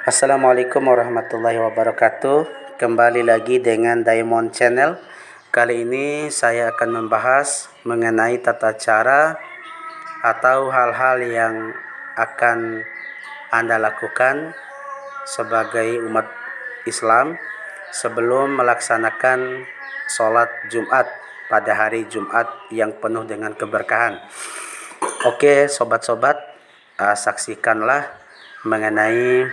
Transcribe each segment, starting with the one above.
Assalamualaikum warahmatullahi wabarakatuh. Kembali lagi dengan Diamond Channel. Kali ini saya akan membahas mengenai tata cara atau hal-hal yang akan Anda lakukan sebagai umat Islam sebelum melaksanakan sholat Jumat pada hari Jumat yang penuh dengan keberkahan. Oke, sobat-sobat, saksikanlah mengenai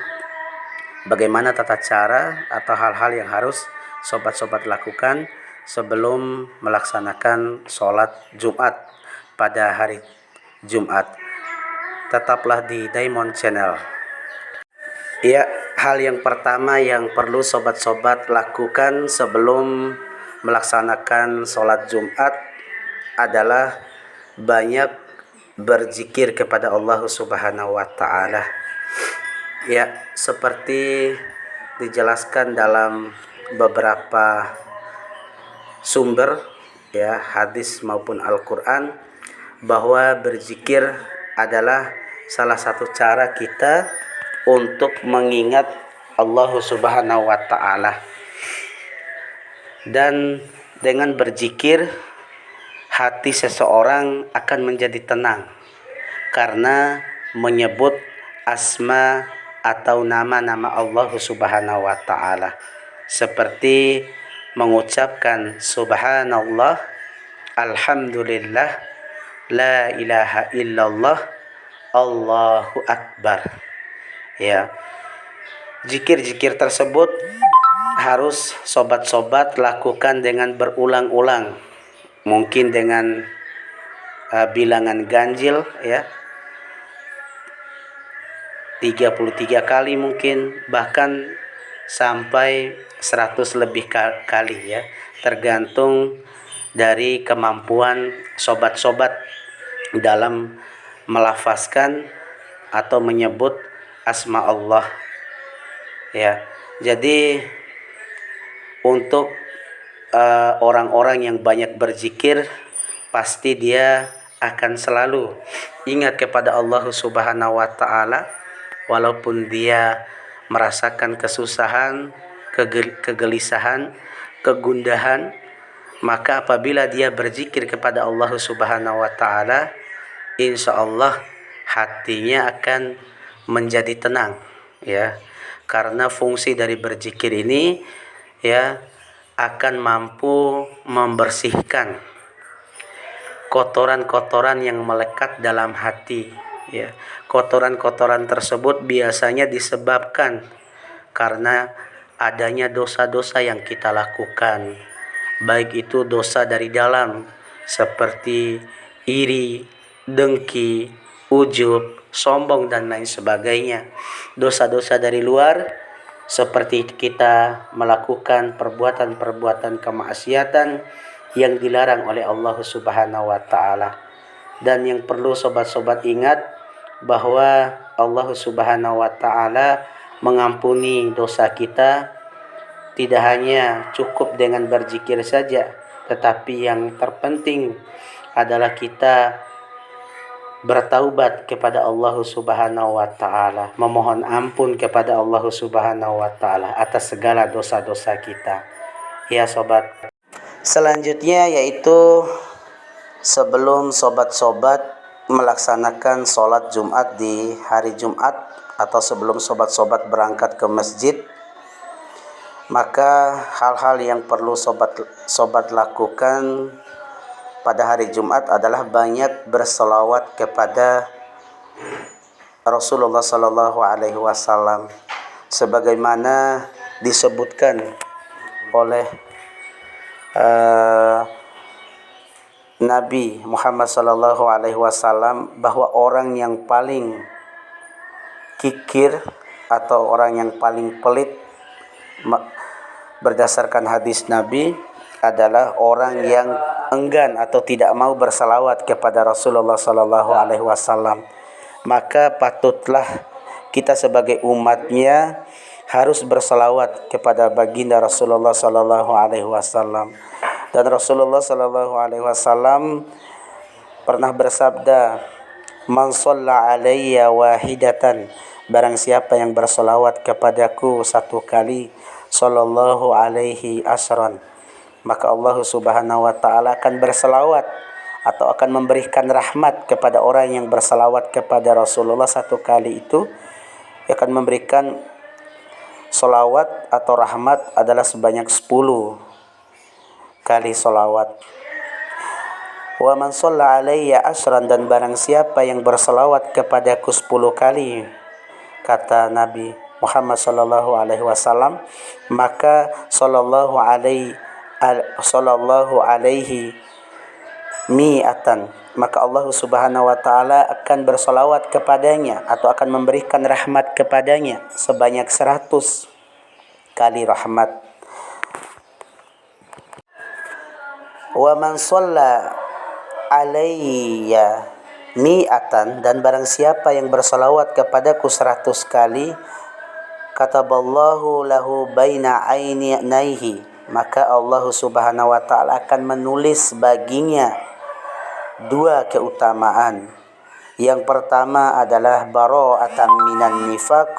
bagaimana tata cara atau hal-hal yang harus sobat-sobat lakukan sebelum melaksanakan sholat Jumat pada hari Jumat. Tetaplah di Diamond Channel. Ya, hal yang pertama yang perlu sobat-sobat lakukan sebelum melaksanakan sholat Jumat adalah banyak berzikir kepada Allah Subhanahu wa Ta'ala. Ya, seperti dijelaskan dalam beberapa sumber, ya, hadis maupun Al-Quran, bahwa berzikir adalah salah satu cara kita untuk mengingat Allah Subhanahu wa Ta'ala. Dan dengan berzikir, hati seseorang akan menjadi tenang karena menyebut asma atau nama-nama Allah Subhanahu wa Ta'ala, seperti mengucapkan subhanallah, alhamdulillah, la ilaha illallah, Allahu akbar. Ya, zikir-zikir tersebut harus sobat-sobat lakukan dengan berulang-ulang, mungkin dengan bilangan ganjil, ya, 33 kali mungkin, bahkan sampai 100 lebih kali, ya, tergantung dari kemampuan sobat-sobat dalam melafazkan atau menyebut asma Allah, ya. Jadi untuk orang-orang yang banyak berzikir, pasti dia akan selalu ingat kepada Allah Subhanahu wa Ta'ala walaupun dia merasakan kesusahan, kegelisahan, kegundahan. Maka apabila dia berzikir kepada Allah Subhanahu wa Ta'ala, insya Allah hatinya akan menjadi tenang, ya, karena fungsi dari berzikir ini, ya, akan mampu membersihkan kotoran-kotoran yang melekat dalam hati, ya. Kotoran-kotoran tersebut biasanya disebabkan karena adanya dosa-dosa yang kita lakukan, baik itu dosa dari dalam seperti iri, dengki, ujub, sombong dan lain sebagainya. Dosa-dosa dari luar seperti kita melakukan perbuatan-perbuatan kemaksiatan yang dilarang oleh Allah Subhanahu wa Ta'ala. Dan yang perlu sobat-sobat ingat bahwa Allah Subhanahu wa Ta'ala mengampuni dosa kita tidak hanya cukup dengan berzikir saja, tetapi yang terpenting adalah kita bertaubat kepada Allah Subhanahu wa Ta'ala, memohon ampun kepada Allah Subhanahu wa Ta'ala atas segala dosa-dosa kita. Ya sobat, selanjutnya yaitu sebelum sobat-sobat melaksanakan sholat Jumat di hari Jumat atau sebelum sobat-sobat berangkat ke masjid, maka hal-hal yang perlu sobat lakukan pada hari Jumat adalah banyak berselawat kepada Rasulullah Sallallahu Alaihi Wasallam, sebagaimana disebutkan oleh Nabi Muhammad Sallallahu Alaihi Wasallam bahwa orang yang paling kikir atau orang yang paling pelit berdasarkan hadis Nabi adalah orang yang enggan atau tidak mau bersalawat kepada Rasulullah Sallallahu Alaihi Wasallam. Maka patutlah kita sebagai umatnya harus bersalawat kepada baginda Rasulullah Sallallahu Alaihi Wasallam. Dan Rasulullah Sallallahu Alaihi Wasallam pernah bersabda, "Man shalla alayya wahidatan barang siapa yang bersolawat kepadaku 1 kali, sallallahu alaihi asran, maka Allah Subhanahu wa taala akan berselawat atau akan memberikan rahmat kepada orang yang berselawat kepada Rasulullah 1 kali itu, akan memberikan solawat atau rahmat adalah sebanyak 10 kali solawat. Wa man shalla alayya asran, dan barang siapa yang berselawat kepadaku 10 kali, kata Nabi Muhammad sallallahu alaihi wasallam, maka sallallahu alaihi mi'atan, maka Allah Subhanahu wa taala akan bersolawat kepadanya atau akan memberikan rahmat kepadanya sebanyak 100 kali rahmat. Wa man shalla alayya mi'atan, dan barang siapa yang bersolawat kepadaku 100 kali, kataballahu lahu baina ainaihi, maka Allah Subhanahu wa taala akan menulis baginya 2 keutamaan. Yang pertama adalah bara'atan minan nifaq,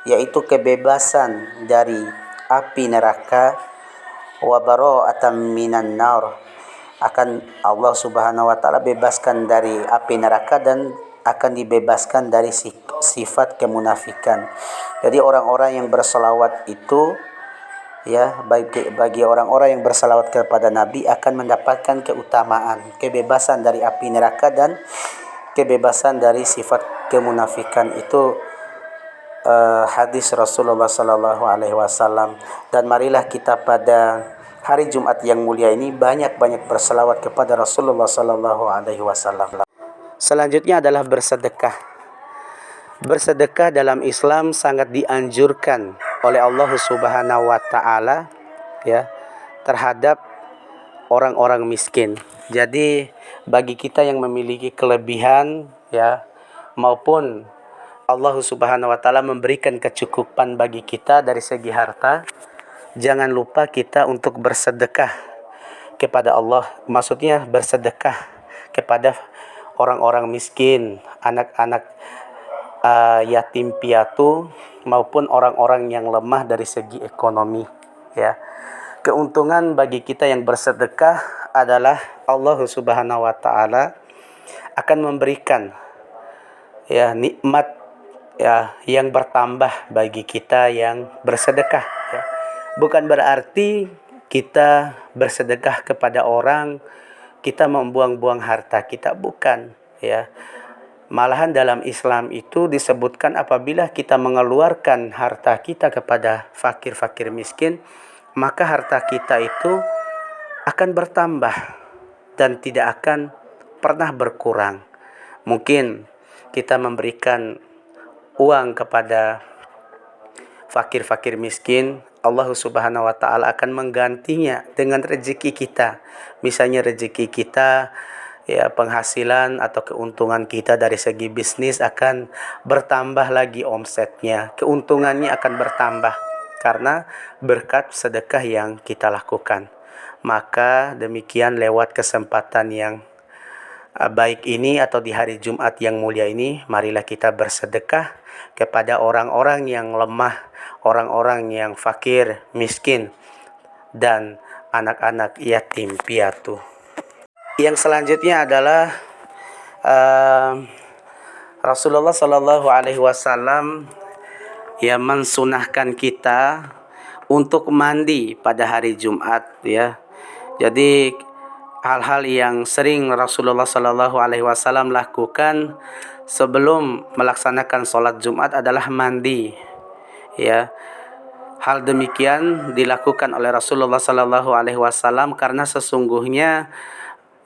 yaitu kebebasan dari api neraka, wa bara'atan minan nar, akan Allah Subhanahu wa taala bebaskan dari api neraka dan akan dibebaskan dari sifat kemunafikan. Jadi orang-orang yang berselawat itu, ya, bagi orang-orang yang berselawat kepada Nabi akan mendapatkan keutamaan, kebebasan dari api neraka dan kebebasan dari sifat kemunafikan. Itu hadis Rasulullah sallallahu alaihi wasallam. Dan marilah kita pada hari Jumat yang mulia ini banyak-banyak berselawat kepada Rasulullah sallallahu alaihi wasallam. Selanjutnya adalah bersedekah. Bersedekah dalam Islam sangat dianjurkan oleh Allah Subhanahu wa taala, ya, terhadap orang-orang miskin. Jadi bagi kita yang memiliki kelebihan, ya, maupun Allah Subhanahu wa taala memberikan kecukupan bagi kita dari segi harta, jangan lupa kita untuk bersedekah kepada Allah. Maksudnya bersedekah kepada orang-orang miskin, anak-anak yatim piatu, maupun orang-orang yang lemah dari segi ekonomi, ya. Keuntungan bagi kita yang bersedekah adalah Allah Subhanahu wa taala akan memberikan, ya, nikmat, ya, yang bertambah bagi kita yang bersedekah, ya. Bukan berarti kita bersedekah kepada orang kita membuang-buang harta kita, bukan, ya. Malahan dalam Islam itu disebutkan apabila kita mengeluarkan harta kita kepada fakir-fakir miskin, maka harta kita itu akan bertambah dan tidak akan pernah berkurang. Mungkin kita memberikan uang kepada fakir-fakir miskin, Allah Subhanahu wa taala akan menggantinya dengan rezeki kita. Misalnya rezeki kita, ya, penghasilan atau keuntungan kita dari segi bisnis akan bertambah lagi omsetnya, keuntungannya akan bertambah karena berkat sedekah yang kita lakukan. Maka demikian, lewat kesempatan yang baik ini atau di hari Jumat yang mulia ini, marilah kita bersedekah kepada orang-orang yang lemah, orang-orang yang fakir, miskin, dan anak-anak yatim piatu. Yang selanjutnya adalah Rasulullah Shallallahu Alaihi Wasallam yang mensunahkan kita untuk mandi pada hari Jumat, ya. Jadi hal-hal yang sering Rasulullah Shallallahu Alaihi Wasallam lakukan sebelum melaksanakan sholat Jumat adalah mandi, ya. Hal demikian dilakukan oleh Rasulullah Shallallahu Alaihi Wasallam karena sesungguhnya,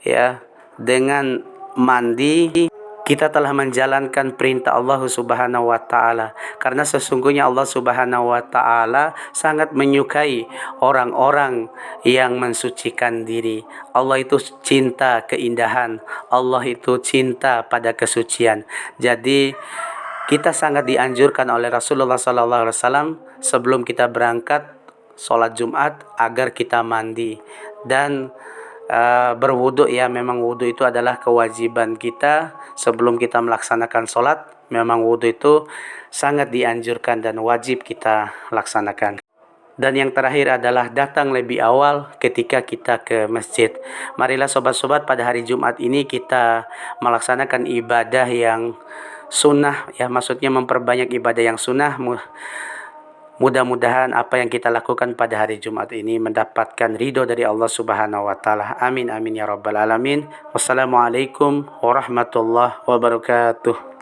ya, dengan mandi kita telah menjalankan perintah Allah Subhanahu wa taala, karena sesungguhnya Allah Subhanahu wa taala sangat menyukai orang-orang yang mensucikan diri. Allah itu cinta keindahan, Allah itu cinta pada kesucian. Jadi kita sangat dianjurkan oleh Rasulullah sallallahu alaihi wasallam sebelum kita berangkat sholat Jumat agar kita mandi dan berwudu, ya. Memang wudu itu adalah kewajiban kita sebelum kita melaksanakan sholat, Memang wudhu itu sangat dianjurkan dan wajib kita laksanakan. Dan yang terakhir adalah datang lebih awal ketika kita ke masjid. Marilah sobat-sobat, pada hari Jumat ini kita melaksanakan ibadah yang sunnah, ya, maksudnya memperbanyak ibadah yang sunnah. Mudah-mudahan apa yang kita lakukan pada hari Jumat ini mendapatkan ridho dari Allah Subhanahu wa taala. Amin amin ya rabbal alamin. Wassalamualaikum warahmatullahi wabarakatuh.